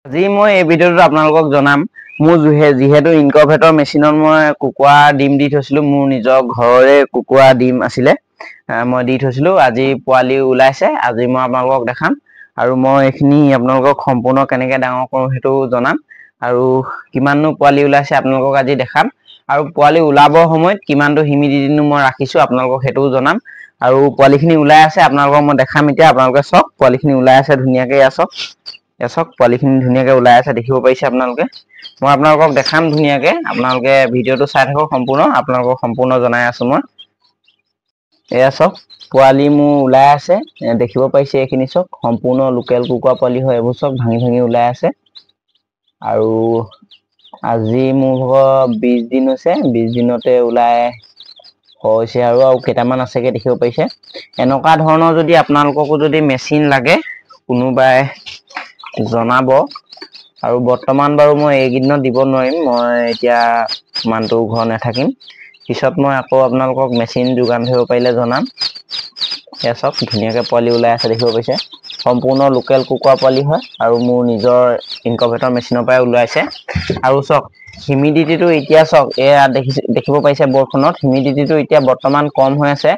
আজি মই এই ভিডিঅ'টোত আপোনালোকক জনাম মোৰ যিহেতু ইনকুবেটৰ মেচিনত মই কুকুৰা ডিম দি থৈছিলো মোৰ নিজৰ ঘৰৰে কুকুৰা ডিম আছিলে মই দি থৈছিলো আজি পোৱালি ওলাইছে আজি মই আপোনালোকক দেখাম আৰু মই এইখিনি আপোনালোকক সম্পূৰ্ণ কেনেকৈ ডাঙৰ কৰোঁ সেইটো জনাম আৰু কিমাননো পোৱালি ওলাইছে আপোনালোকক আজি দেখাম আৰু পোৱালি ওলাবৰ সময়ত কিমানটো হিউমিডিটিনো মই ৰাখিছো আপোনালোকক সেইটোও জনাম আৰু পোৱালিখিনি ওলাই আছে আপোনালোকক মই দেখাম এতিয়া আপোনালোকে চাওক পোৱালিখিনি ওলাই আছে ধুনীয়াকৈ চাওক পোৱালিখিনি ধুনীয়াকৈ ওলাই আছে দেখিব পাৰিছে আপোনালোকে মই আপোনালোকক দেখাম ধুনীয়াকৈ আপোনালোকে ভিডিঅ'টো চাই থাকক সম্পূৰ্ণ আপোনালোকক সম্পূৰ্ণ জনাই আছো মই এয়া চাওক পোৱালি মোৰ ওলাই আছে দেখিব পাৰিছে এইখিনি চাওক সম্পূৰ্ণ লোকেল কুকুৰা পোৱালি হয় এইবোৰ চাওক ভাঙি ভাঙি ওলাই আছে আৰু আজি মোৰ ভাগৰ 20 দিন হৈছে 20 দিনতে ওলাই হৈছে আৰু কেইটামান আছেগে দেখিব পাৰিছে এনেকুৱা ধৰণৰ যদি আপোনালোককো যদি মেচিন লাগে কোনোবাই জনাব আৰু বৰ্তমান বাৰু মই এইকেইদিনত দিব নোৱাৰিম মই এতিয়া মানটো ঘৰ নাথাকিম পিছত মই আকৌ আপোনালোকক মেচিন যোগান ধৰিব পাৰিলে জনাম এয়া চাওক ধুনীয়াকৈ পোৱালি ওলাই আছে দেখিব পাৰিছে সম্পূৰ্ণ লোকেল কুকুৰা পোৱালি হয় আৰু মোৰ নিজৰ ইনকুবেটৰ মেচিনৰ পৰাই ওলাইছে আৰু চাওক হিউমিডিটিটো এতিয়া চাওক এয়া দেখিব পাৰিছে বৰখনত হিউমিডিটিটো এতিয়া বৰ্তমান কম হৈ আছে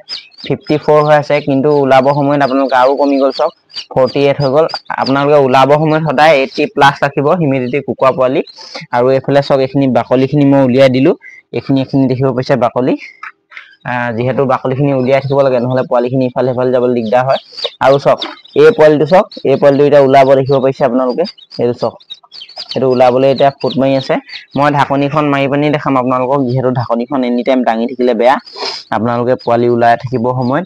54 হৈ আছে কিন্তু ওলাবৰ সময়ত আপোনালোকে আৰু কমি গ'ল চাওক 48 হৈ গ'ল আপোনালোকে ওলাবৰ সময়ত সদায় 80+ ৰাখিব হিউমিডিটি কুকুৰা পোৱালি আৰু এইফালে চাওক এইখিনি বাকলিখিনি মই উলিয়াই দিলোঁ এইখিনি দেখিব পাৰিছে বাকলি যিহেতু বাকলিখিনি উলিয়াই থাকিব লাগে নহ'লে পোৱালিখিনি ইফালে সিফালে যাবলৈ দিগদাৰ হয় আৰু চাওক এই পোৱালিটো এতিয়া ওলাব দেখিব পাৰিছে আপোনালোকে এইটো চাওক এইটো ওলাবলৈ এতিয়া ফুট মাৰি আছে মই ঢাকনিখন মাৰি পানি দেখাম আপোনালোকক যিহেতু ঢাকনিখন এনি টাইম দাঙি থাকিলে বেয়া আপোনালোকে পোৱালি ওলাই থাকিব সময়ত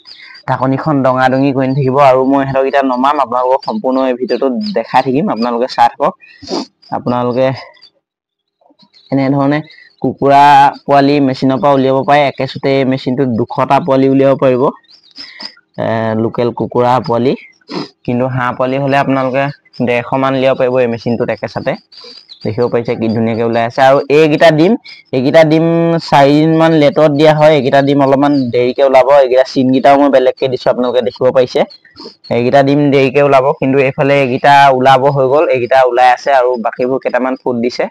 ঢাকনিখন ডঙা ডঙি কৰি থাকিব আৰু মই সিহঁতক এতিয়া নমাম আপোনালোকক সম্পূৰ্ণ এই ভিডিঅ'টো দেখাই থাকিম আপোনালোকে চাই থাকক আপোনালোকে এনেধৰণে কুকুৰা পোৱালি মেচিনৰ পৰা উলিয়াব পাৰে একেচোতে মেচিনটোত 200টা পোৱালি উলিয়াব পাৰিব লোকেল কুকুৰা পোৱালি কিন্তু হাঁহ পোৱালি হ'লে আপোনালোকে 150 মান উলিয়াব পাৰিব এই মেচিনটোত একেচাতে দেখিব পাৰিছে কি ধুনীয়াকৈ ওলাই আছে আৰু এইকেইটা ডিম 4 দিন মান লেটত দিয়া হয় এইকেইটা ডিম অলপমান দেৰিকৈ ওলাব এইকেইটা চিনকেইটাও মই বেলেগকৈ দিছোঁ আপোনালোকে দেখিব পাৰিছে এইকেইটা ডিম দেৰিকৈ ওলাব কিন্তু এইফালে এইকেইটা ওলাব হৈ গ'ল এইকেইটা ওলাই আছে আৰু বাকীবোৰ কেইটামান ফুট দিছে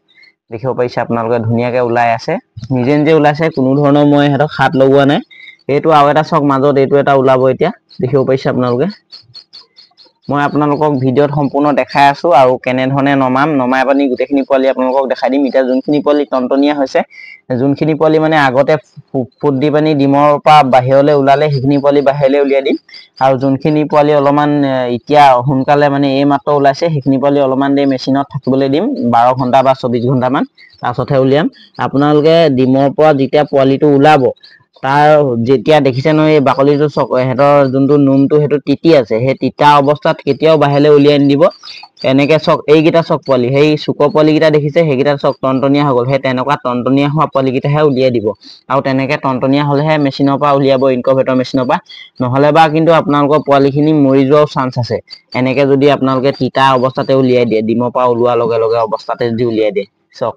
দেখিব পাৰিছে আপোনালোকে ধুনীয়াকৈ ওলাই আছে নিজে নিজে ওলাইছে কোনো ধৰণৰ মই সিহঁতক হাত লগোৱা নাই এইটো আৰু এটা চক মাজত এইটো এটা ওলাব এতিয়া দেখিব পাৰিছে আপোনালোকে মই আপোনালোকক ভিডিঅ'ত সম্পূৰ্ণ দেখাই আছো আৰু কেনেধৰণে নমাই পানি গোটেইখিনি পোৱালি আপোনালোকক দেখাই দিম এতিয়া যোনখিনি পোৱালি টনটনীয়া হৈছে যোনখিনি পোৱালি মানে আগতে ফুট দি পানি ডিমৰ পৰা বাহিৰলৈ ওলালে সেইখিনি পোৱালি বাহিৰলৈ উলিয়াই দিম আৰু যোনখিনি পোৱালি অলপমান এতিয়া সোনকালে মানে এই মাত্ৰ ওলাইছে সেইখিনি পোৱালি অলপমান দেৰি মেচিনত থাকিবলৈ দিম 12 ঘণ্টা বা 24 ঘণ্টামান তাৰপাছতহে উলিয়াম আপোনালোকে ডিমৰ পৰা যেতিয়া পোৱালিটো ওলাব তাৰ যেতিয়া দেখিছে নহয় এই বাকলিটো সিহঁতৰ যোনটো নোমটো সেইটো তিতি আছে সেই তিতা অৱস্থাত কেতিয়াও বাহিৰলৈ উলিয়াই নিদিব এনেকৈ চক এইকেইটা চক পোৱালি সেই চুকৰ পোৱালিকেইটা দেখিছে সেইকেইটা চক টনটনীয়া হৈ গ'ল সেই তেনেকুৱা টনটনীয়া হোৱা পোৱালিকেইটাহে উলিয়াই দিব আৰু তেনেকৈ টনটনীয়া হ'লেহে মেচিনৰ পৰা উলিয়াব ইনকুবেটৰ মেচিনৰ পৰা নহ'লে বা কিন্তু আপোনালোকৰ পোৱালিখিনি মৰি যোৱাও চান্স আছে এনেকৈ যদি আপোনালোকে তিতা অৱস্থাতে উলিয়াই দিয়ে ডিমৰ পৰা ওলোৱাৰ লগে লগে অৱস্থাতে যদি উলিয়াই দিয়ে চক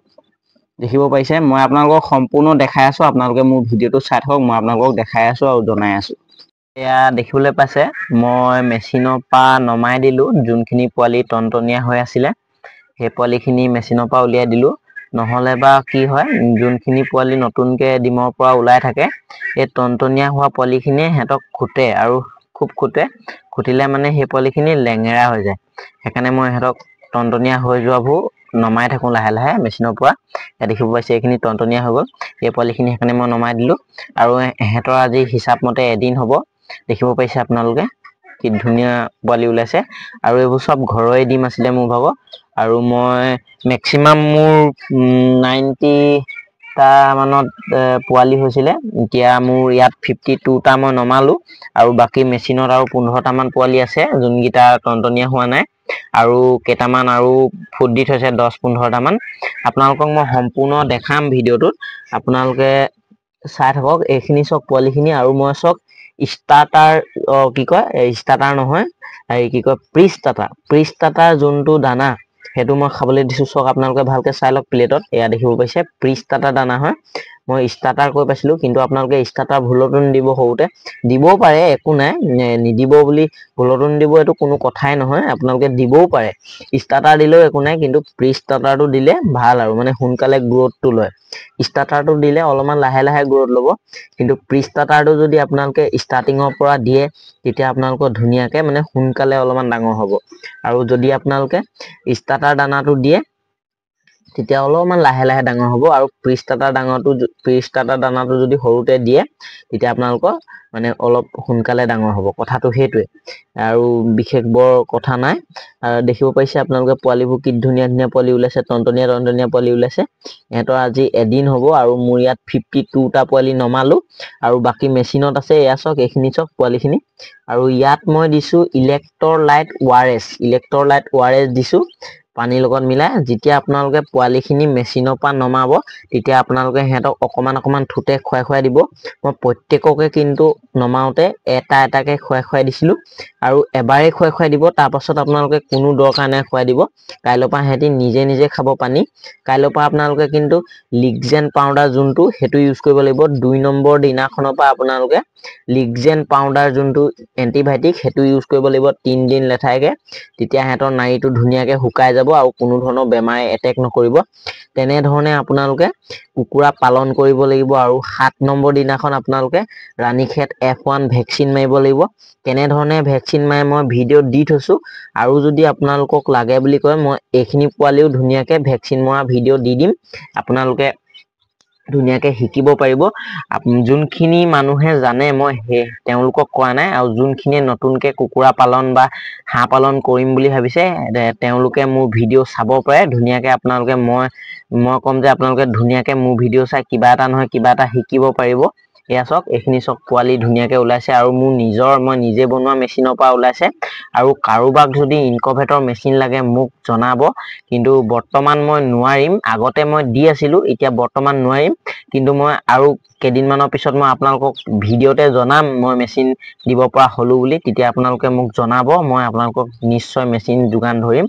দেখিব পাৰিছে মই আপোনালোকক সম্পূৰ্ণ দেখাই আছো আপোনালোকে মোৰ ভিডিঅ'টো চাই থাকক মই আপোনালোকক দেখাই আছো আৰু জনাই আছো এয়া দেখিবলৈ পাইছে মই মেচিনৰ পৰা নমাই দিলোঁ যোনখিনি পোৱালি টনটনীয়া হৈ আছিলে সেই পোৱালিখিনি মেচিনৰ পৰা উলিয়াই দিলোঁ নহ'লে বা কি হয় যোনখিনি পোৱালি নতুনকৈ ডিমৰ পৰা ওলাই থাকে এই টনটনীয়া হোৱা পোৱালিখিনিয়ে সিহঁতক খুটে আৰু খুব খুটিলে মানে সেই পোৱালিখিনি লেঙেৰা হৈ যায় সেইকাৰণে মই সিহঁতক টনটনীয়া হৈ যোৱাবোৰ নমাই থাকোঁ লাহে লাহে মেচিনৰ পৰা দেখিব পাইছে এইখিনি টনটনীয়া হৈ গ'ল এই পোৱালিখিনি সেইকাৰণে মই নমাই দিলোঁ আৰু সিহঁতৰ আজি হিচাপ মতে এদিন হ'ব দেখিব পাৰিছে আপোনালোকে কি ধুনীয়া পোৱালি ওলাইছে আৰু এইবোৰ চব ঘৰৰে ডিম আছিলে মোৰ ভাগৰ আৰু মই মেক্সিমাম মোৰ 90টা মানত পোৱালি হৈছিলে এতিয়া মোৰ ইয়াত 52টা মই নমালোঁ আৰু বাকী মেচিনত আৰু 15টামান পোৱালি আছে যোনকেইটা টনটনীয়া হোৱা নাই আৰু কেইটামান আৰু ফুট দি থৈছে 10-15টামান আপোনালোকক মই সম্পূৰ্ণ দেখাম ভিডিঅ'টোত আপোনালোকে চাই থাকক এইখিনি চক পোৱালিখিনি আৰু মই চক ষ্টাৰ্টাৰ কি কয় ষ্টাৰ্টাৰ নহয় এই কি কয় প্ৰিষ্টাৰ্টাৰ যোনটো দানা সেইটো মই খাবলৈ দিছোঁ চক আপোনালোকে ভালকৈ চাই লওক প্লেটত এয়া দেখিব পাইছে প্ৰিষ্টাৰ্টাৰ দানা হয় মই স্টাৰ্টাৰ কৈ পাইছিলো কিন্তু আপোনালোকে স্টাৰ্টাৰ ভুলতো নিদিব সৰুতে দিবও পাৰে একো নাই নিদিব বুলি ভুলতো নিদিব এটো কোনো কথাই নহয় আপোনালোকে দিবও পাৰে স্টাৰ্টাৰ দিলেও একো নাই কিন্তু প্ৰি স্টাৰ্টাৰটো দিলে ভাল আৰু মানে সোনকালে গ্ৰোথটো লয় স্টাৰ্টাৰটো দিলে অলপমান লাহে লাহে গ্ৰোথ ল'ব কিন্তু প্ৰি স্টাৰ্টাৰটো যদি আপোনালোকে ষ্টাৰ্টিংৰ পৰা দিয়ে তেতিয়া আপোনালোকৰ ধুনীয়াকে মানে সোনকালে অলপমান ডাঙৰ হ'ব আৰু যদি আপোনালোকে স্টাৰ্টাৰ দানাটো দিয়ে তেতিয়া অলপমান লাহে লাহে ডাঙৰ হ'ব আৰু প্ৰি স্টাৰ্টাৰ দানাটো যদি সৰুতে দিয়ে তেতিয়া আপোনালোকৰ মানে অলপ সোনকালে ডাঙৰ হ'ব কথাটো হেতুৱে আৰু বিশেষ বৰ কথা নাই দেখিব পাইছে আপোনালোকে পোৱালিবোৰ কি ধুনীয়া ধুনীয়া পোৱালি ওলাইছে টনটনীয়া পোৱালি ওলাইছে এহেতৰ আজি এদিন হ'ব আৰু মোৰ ইয়াত 52টা পোৱালি নমালো আৰু বাকি মেচিনত আছে এয়া চক এইখিনি চক পোৱালিখিনি আৰু ইয়াত মই দিছো ইলেক্ট্ৰলাইট ওআৰএছ দিছো পানীৰ লগত মিলাই যেতিয়া আপোনালোকে পোৱালিখিনি মেচিনৰ পৰা নমাব তেতিয়া আপোনালোকে হেতক অকমান থুতে খুৱাই দিব মই প্ৰত্যেককে কিন্তু নমাওতে এটা এটাকে খুৱাই দিছিলো আৰু এবাৰে খুৱাই দিব তাৰ পাছত আপোনালোকে কোনো দৰকাৰ নাই খুৱাই দিব কাইলৰ পৰা হেতি নিজে খাব পানী কাইলৰ পৰা আপোনালোকে কিন্তু লিগজেন পাউডাৰ যোনটো হেতু ইউজ কৰিব লাগিব 2 নম্বৰ দিনাখনৰ পৰা আপোনালোকে লিগজেন পাউডাৰ যোনটো এন্টিবায়োটিক হেতু ইউজ কৰিব লাগিব 3 দিন লেঠাইকে তেতিয়া হেতৰ নাৰীটো ধুনীয়াকে শুকাই যাব আৰু কোনো ধৰণৰ বেমাৰে এটেক নকৰিব তেনে ধৰণে আপোনালোকে কুকুৰা পালন কৰিব লাগিব আৰু 7 নম্বৰ দিনাখন আপোনালোকে ৰাণীখেত F1 ভেকচিন মাৰিব লাগিব কেনে ধৰণে ভেকচিন মাৰে মই ভিডিও দি থৈছো আৰু যদি আপোনালোকক লাগে বুলি কয় মই এইখিনি পোৱালিও ধুনীয়াকে ভেকচিন মৰা ভিডিও দি দিম আপোনালোকে ধুনীয়াকে শিকিব পাৰিব যোনখিনি মানুহে জানে মই তেওঁলোকক কোৱা নাই আৰু যোনখিনি নতুনকে কুকুৰা পালন বা হাঁহ পালন কৰিম বুলি ভাবিছে তেওঁলোকে মোৰ ভিডিও চাব পাৰে ধুনীয়াকে আপোনালোকে মই কম যে আপোনালোকে ধুনীয়াকে মোৰ ভিডিও চাই কিবা এটা নহয় কিবা এটা শিকিব পাৰিব এয়া চক এইখিনি চক পোৱালি ধুনীয়াকে ওলাইছে আৰু মোৰ মই নিজে বনোৱা মেচিনৰ পৰা ওলাইছে আৰু কাৰোবাক যদি ইনকভেটৰ মেচিন লাগে মোক জনাব কিন্তু বৰ্তমান মই নোৱাৰিম আগতে মই দি আছিলো এতিয়া বৰ্তমান নোৱাৰিম কিন্তু মই আৰু কেদিনমানৰ পিছত মই আপোনালোকক ভিডিওতে জনাম মই মেচিন দিব পৰা হলো বুলি তেতিয়া আপোনালোকে মোক জনাব মই আপোনালোকক নিশ্চয় মেচিন যোগান ধৰিম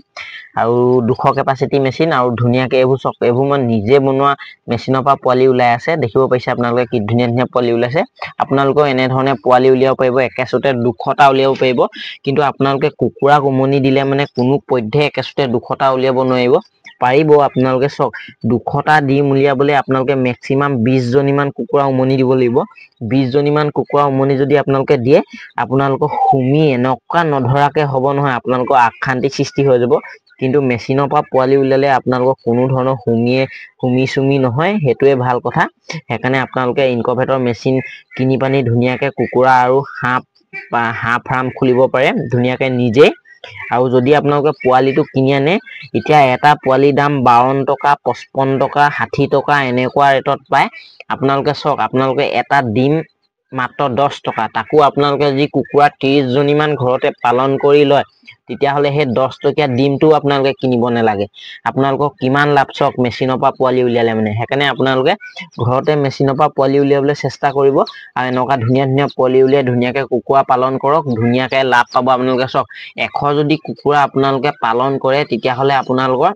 আৰু 200 কেপাসিটি মেচিন আৰু ধুনীয়াকে এইবোৰ মই নিজে বনোৱা মেচিনৰ পৰা পোৱালি ওলাই আছে দেখিব পাইছে আপোনালোকে কি ধুনীয়া পোৱালি ওলাইছে আপোনালোকৰ এনে ধৰণে পোৱালি উলিয়াব পাৰিব একেছতে 200টা উলিয়াব পাৰিব কিন্তু আপোনালোকে কুকুৰা উমনি দিলে মানে কোনো পধ্যে একেছতে 200টা উলিয়াব নোৱাৰিব পাৰিব আপোনালোকে চক 200টা ডিম উলিয়াবলে আপোনালোকে মেক্সিমাম 20 জনীমান কুকুৰা উমনি দিব লাগিব 20 জনীমান কুকুৰা উমনি যদি আপোনালোকে দিয়ে আপোনালোকক হুমি এনেকুৱা নধৰাকে হ'ব নহয় আপোনালোকৰ আখান্তি সৃষ্টি হৈ যাব কিন্তু মেচিনৰ পৰা পোৱালি উলিয়ালে আপোনালোকক কোনো ধৰণৰ হুমি নহয় হেতুৱে ভাল কথা সেইকাৰণে আপোনালোকে ইনকভেটৰ মেচিন কিনি পানি ধুনীয়াকে কুকুৰা আৰু হাঁহ ফাৰ্ম খুলিব পাৰে ধুনীয়াকে নিজে আৰু যদি আপোনালোকে পোৱালিটো কিনি আনে এতিয়া এটা পোৱালি দাম 52 টকা 55 টকা 60 টকা এনেকুৱা ৰেটত পায় আপোনালোকে চক আপোনালোকে এটা ডিম মাত্ৰ 10 টকা তাকো আপোনালোকে যি কুকুৰা 30 জনীমান ঘৰতে পালন কৰি লয় তেতিয়া হলে হে 10 টকীয়া ডিমটো আপোনালোকে কিনিব নালাগে আপোনালোকক কিমান লাভ চক মেচিনৰ পৰা পোৱালি উলিয়ালে মানে সেইকাৰণে আপোনালোকে ঘৰতে মেচিনৰ পৰা পোৱালি উলিয়াবলৈ চেষ্টা কৰিব আৰু এনেকুৱা ধুনীয়া পোৱালি উলিয়াই ধুনীয়াকে কুকুৰা পালন কৰক ধুনীয়াকে লাভ পাব আপোনালোকে চক 100 যদি কুকুৰা আপোনালোকে পালন কৰে তেতিয়া হলে আপোনালোকৰ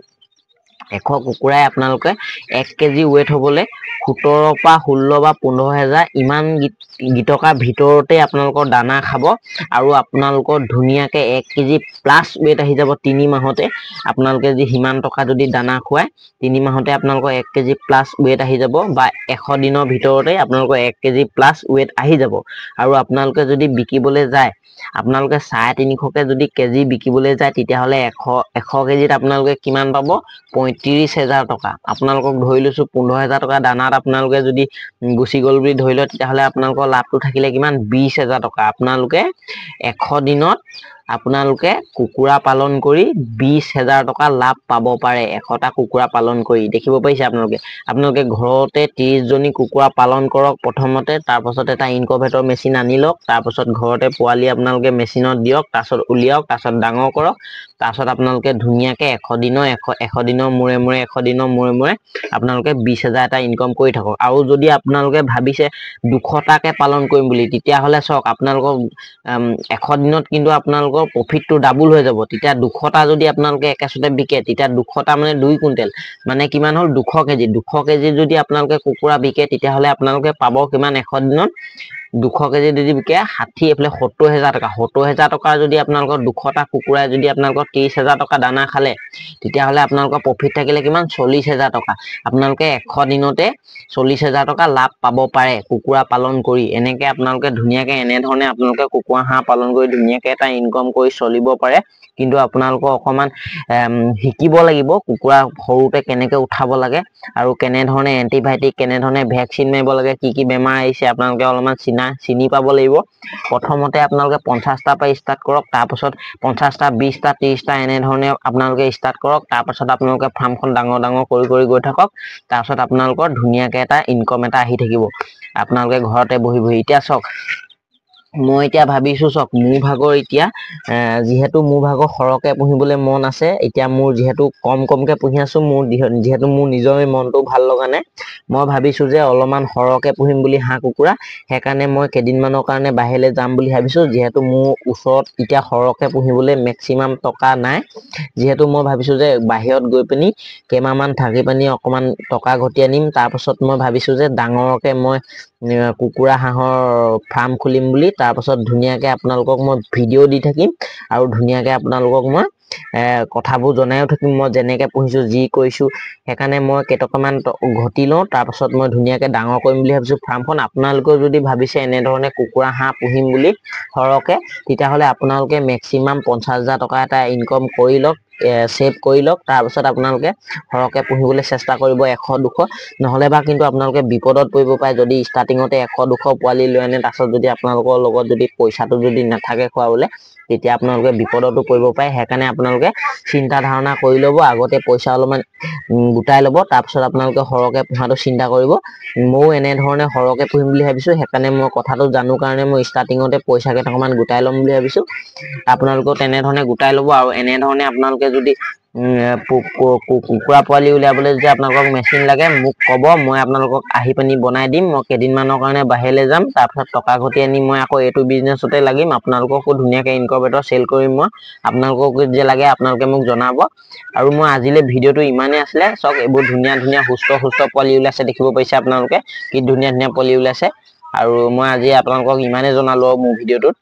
100 কুকুৰাই আপোনালোকে 1 কেজি ওয়েট হ'বলে 17 পৰা 16 বা 15000 ইমান গিটকা ভিতৰতে আপোনালোকৰ দানা খাব আৰু আপোনালোকৰ ধুনীয়াকে 1 কেজি প্লাস ওয়েট আহি যাব 3 মাহতে আপোনালোকে যি হিমান টকা যদি দানা খুৱায় 3 মাহতে আপোনালোকৰ 1 কেজি প্লাস ওয়েট আহি যাব বা 100 দিনৰ ভিতৰতে আপোনালোকৰ 1 কেজি প্লাস ওয়েট আহি যাব আৰু আপোনালোকে যদি বিকিবলৈ যায় আপোনালোকে 350 কে যদি কেজি বিকিবলৈ যায় তেতিয়া হলে 100 কেজিত আপোনালোকে কিমান পাব 35000 টকা আপোনালোকক ধৰি লৈছো 15000 টকা দানাত আপোনালোকে যদি গুছি গল বুলি ধৰি লয় তেতিয়া হলে আপোনালোকৰ লাভটো থাকিলে কিমান 20000 টকা আপোনালোকে 100 দিনত আপোনালোকে কুকুৰা পালন কৰি 20000 টকা লাভ পাব পাৰে 100টা কুকুৰা পালন কৰি দেখিব পাইছে আপোনালোকে ঘৰতে 30 জনী কুকুৰা পালন কৰক প্ৰথমতে তাৰ পাছত এটা ইনকভেটৰ মেচিন আনি লওক তাৰ পাছত ঘৰতে পোৱালি আপোনালোকে মেচিনত দিয়ক তাৰ পাছত উলিয়াওক তাৰ পাছত ডাঙৰ কৰক তাৰ পাছত আপোনালোকে ধুনীয়াকে 100 দিনৰ মূৰে আপোনালোকে 20000 এটা ইনকাম কৰি থাকক আৰু যদি আপোনালোকে ভাবিছে 200টাকে পালন কৰিম বুলি তেতিয়া হলে চক আপোনালোকক 100 দিনত কিন্তু আপোনালোকৰ আপোনালোকৰ প্ৰফিটটো ডাবল হৈ যাব তেতিয়া 200টা যদি আপোনালোকে একেচতে বিকে তেতিয়া 200টা মানে 2 কুইণ্টেল মানে কিমান হ'ল 200 কেজি যদি আপোনালোকে কুকুৰা বিকে তেতিয়া হলে আপোনালোকে পাব কিমান 100 দিনত 200 কেজি যদি বিকে 60 এফালে 70000 টকা 70000 টকা যদি আপোনালোকৰ 200টা কুকুৰাই যদি আপোনালোকৰ 30000 টকা দানা খালে তেতিয়া হলে আপোনালোকৰ প্ৰফিট থাকিলে কিমান 40000 টকা আপোনালোকে 100 দিনতে 40000 টকা লাভ পাব পাৰে কুকুৰা পালন কৰি এনেকে আপোনালোকে ধুনিয়াকে এনে ধৰণে আপোনালোকে কুকুৰা হাঁহ পালন কৰি ধুনিয়াকে এটা ইনকাম কৰি চলিব পাৰে কিন্তু আপোনালোকৰ অকমান শিকিব লাগিব কুকুৰা সৰুতে কেনেকে উঠাব লাগে আৰু কেনে ধৰণে এন্টিবায়োটিক কেনে ধৰণে ভ্যাকচিন মাৰিব লাগে কি বেমাৰ আহিছে আপোনালোকে অলপমান চিনি পাব লাগিব প্ৰথমতে আপোনালোকে 50টা পৰা ষ্টাৰ্ট কৰক তাৰ পাছত 50টা 20টা 30টা এনে ধৰণে আপোনালোকে ষ্টাৰ্ট কৰক তাৰ পাছত আপোনালোকে ফাৰ্মখন ডাঙৰ কৰি গৈ থাকক তাৰ পাছত আপোনালোকৰ ধুনিয়াকে এটা ইনকাম এটা আহি থাকিব আপোনালোকে ঘৰতে বহি এতিয়া চক মই এতিয়া ভাবিছো চক মোৰ ভাগৰ এতিয়া যেহেতু মোৰ ভাগৰ খৰকে পুহিবলৈ মন আছে এতিয়া মোৰ যেহেতু কমকে পুহি আছো মোৰ যেহেতু মোৰ নিজৰ মনটো ভাল লগা নাই মই ভাবিছো যে অলপমান খৰকে পুহিম বুলি হাঁহ কুকুৰা হেকাৰণে মই কেদিনমানৰ কাৰণে বাহিৰলৈ যাম বুলি ভাবিছো যেহেতু মোৰ ওচৰত এতিয়া খৰকে পুহিবলৈ মেক্সিমাম টকা নাই যেহেতু মই ভাবিছো যে বাহিৰত গৈ পিনি কেমামান থাকি পানি অকমান টকা ঘটি আনিম তাৰ পাছত মই ভাবিছো যে ডাঙৰকে মই কুকুৰা হাঁহৰ ফাৰ্ম খুলিম বুলি তাৰ পাছত ধুনিয়াকে আপোনালোকক মই ভিডিও দি থাকিম আৰু ধুনিয়াকে আপোনালোকক মই কথাবোৰ জনাইও থাকিম মই যেনেকে পুহিছো যি কৰিছো হেকাৰণে মই কেটকামান ঘটি লওঁ তাৰ পাছত মই ধুনিয়াকে ডাঙৰ কৰিম বুলি ভাবিছো ফাৰ্মখন আপোনালোকেও যদি ভাবিছে এনে ধৰণে কুকুৰা হাঁহ পুহিম বুলি সৰকে তেতিয়া হলে আপোনালোকে মেক্সিমাম 50000 টকা এটা ইনকাম কৰি লওক সেভ কৰি লওক তাৰ পাছত আপোনালোকে সৰকে পুহিবলৈ চেষ্টা কৰিব 100 200 নহলে বা কিন্তু আপোনালোকে বিপদত পৰিব পাৰে যদি ষ্টাৰ্টিংতে 100 200 পোৱালি লৈ আনে তাৰ পাছত যদি আপোনালোকৰ লগত যদি পইচাটো যদি নাথাকে খোৱাবলে তেতিয়া আপোনালোকে বিপদতো পৰিব পাৰে হেকাৰণে আপোনালোকে চিন্তা ধাৰণা কৰি ল'ব আগতে পইচা অলপমান গোটাই ল'ব তাৰ পাছত আপোনালোকে সৰকে পুহাটো চিন্তা কৰিব মই এনে ধৰণে সৰকে পুহিম বুলি ভাবিছো হেকাৰণে মই কথাটো জানো কাৰণে মই ষ্টাৰ্টিংতে পইচা কেইটামান গোটাই ল'ম বুলি ভাবিছো আপোনালোকে তেনে ধৰণে গোটাই ল'ব আৰু এনে ধৰণে আপোনালোকে যদি কুকুৰা পোৱালি উলিয়াবলৈ যদি আপোনালোকক মেচিন লাগে মোক ক'ব মই আপোনালোকক আহি পানি বনাই দিম মই কেদিনমানৰ কাৰণে বাহিৰলৈ যাম তাৰ পাছত টকা ঘটি আনি মই আকৌ এইটো বিজনেছতে লাগিম আপোনালোককো ধুনীয়াকে ইনকুবেটৰ চেল কৰিম মই আপোনালোকক যে লাগে আপোনালোকে মোক জনাব আৰু মই আজিলে ভিডিওটো ইমানে আছিলে চক এইবোৰ ধুনীয়া সুস্থ পোৱালি ওলাইছে দেখিব পাইছে আপোনালোকে কি ধুনীয়া পোৱালি ওলাইছে আৰু মই আজি আপোনালোকক ইমানে জনালো মোৰ ভিডিওটোত